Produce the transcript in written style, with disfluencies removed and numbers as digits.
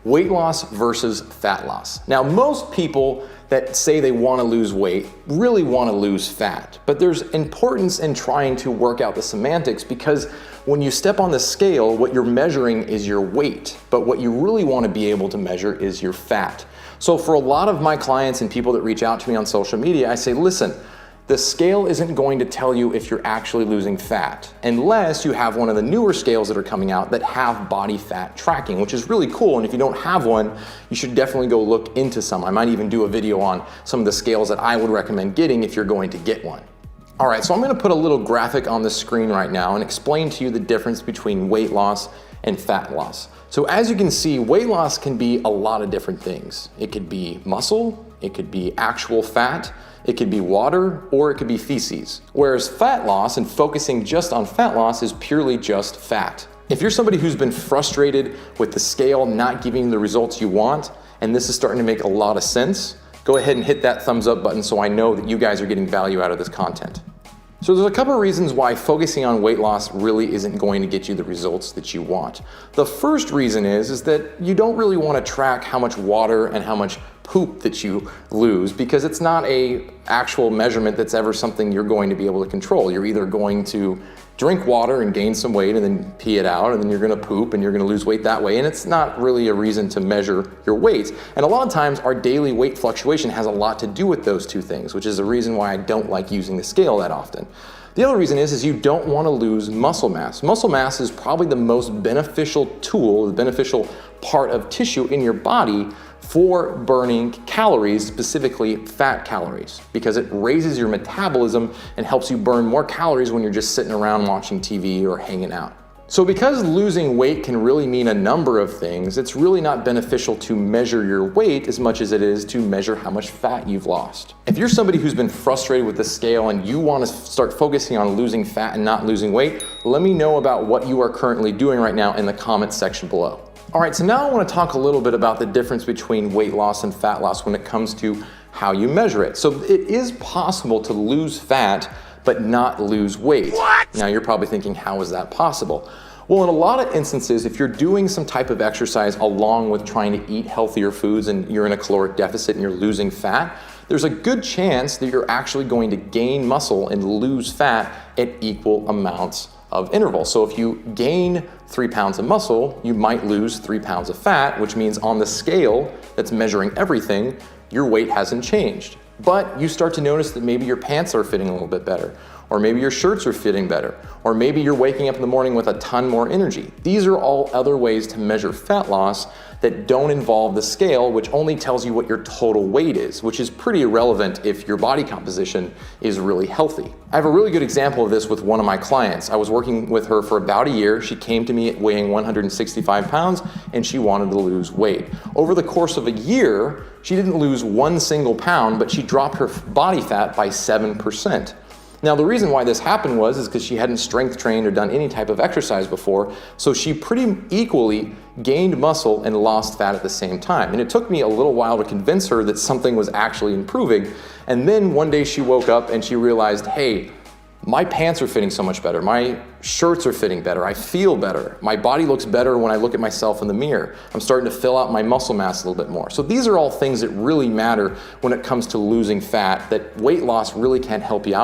Weight loss versus fat loss. Now, most people that say they want to lose weight really want to lose fat, but there's importance in trying to work out the semantics, because when you step on the scale, what you're measuring is your weight, but what you really want to be able to measure is your fat. So for a lot of my clients and people that reach out to me on social media, I say, listen, the scale isn't going to tell you if you're actually losing fat unless you have one of the newer scales that are coming out that have body fat tracking, which is really cool. And if you don't have one, you should definitely go look into some. I might even do a video on some of the scales that I would recommend getting if you're going to get one. All right, so I'm gonna put a little graphic on the screen right now and explain to you the difference between weight loss and fat loss. So as you can see, weight loss can be a lot of different things. It could be muscle, it could be actual fat, it could be water, or it could be feces. Whereas fat loss and focusing just on fat loss is purely just fat. If you're somebody who's been frustrated with the scale not giving you the results you want, and this is starting to make a lot of sense, go ahead and hit that thumbs up button so I know that you guys are getting value out of this content. So there's a couple of reasons why focusing on weight loss really isn't going to get you the results that you want. The first reason is that you don't really want to track how much water and how much poop that you lose, because it's not a actual measurement that's ever something you're going to be able to control. You're either going to drink water and gain some weight and then pee it out, and then you're gonna poop and you're gonna lose weight that way, and it's not really a reason to measure your weight. And a lot of times our daily weight fluctuation has a lot to do with those two things, which is the reason why I don't like using the scale that often. The other reason is you don't want to lose muscle mass. Muscle mass is probably the most beneficial tool, the beneficial part of tissue in your body for burning calories, specifically fat calories, because it raises your metabolism and helps you burn more calories when you're just sitting around watching TV or hanging out. So because losing weight can really mean a number of things, it's really not beneficial to measure your weight as much as it is to measure how much fat you've lost. If you're somebody who's been frustrated with the scale and you want to start focusing on losing fat and not losing weight, let me know about what you are currently doing right now in the comments section below. All right, so now I want to talk a little bit about the difference between weight loss and fat loss when it comes to how you measure it. So it is possible to lose fat but not lose weight. What? Now you're probably thinking, how is that possible? Well, in a lot of instances, if you're doing some type of exercise along with trying to eat healthier foods and you're in a caloric deficit and you're losing fat, there's a good chance that you're actually going to gain muscle and lose fat at equal amounts of interval. So if you gain 3 pounds of muscle, you might lose 3 pounds of fat, which means on the scale that's measuring everything, your weight hasn't changed. But you start to notice that maybe your pants are fitting a little bit better, or maybe your shirts are fitting better, or maybe you're waking up in the morning with a ton more energy. These are all other ways to measure fat loss that don't involve the scale, which only tells you what your total weight is, which is pretty irrelevant if your body composition is really healthy. I have a really good example of this with one of my clients. I was working with her for about a year. She came to me weighing 165 pounds and she wanted to lose weight. Over the course of a year, she didn't lose 1 single pound, but she dropped her body fat by 7%. Now, the reason why this happened is because she hadn't strength trained or done any type of exercise before, so she pretty equally gained muscle and lost fat at the same time. And it took me a little while to convince her that something was actually improving. And then one day she woke up and she realized, hey, my pants are fitting so much better. My shirts are fitting better. I feel better. My body looks better when I look at myself in the mirror. I'm starting to fill out my muscle mass a little bit more. So these are all things that really matter when it comes to losing fat, that weight loss really can't help you out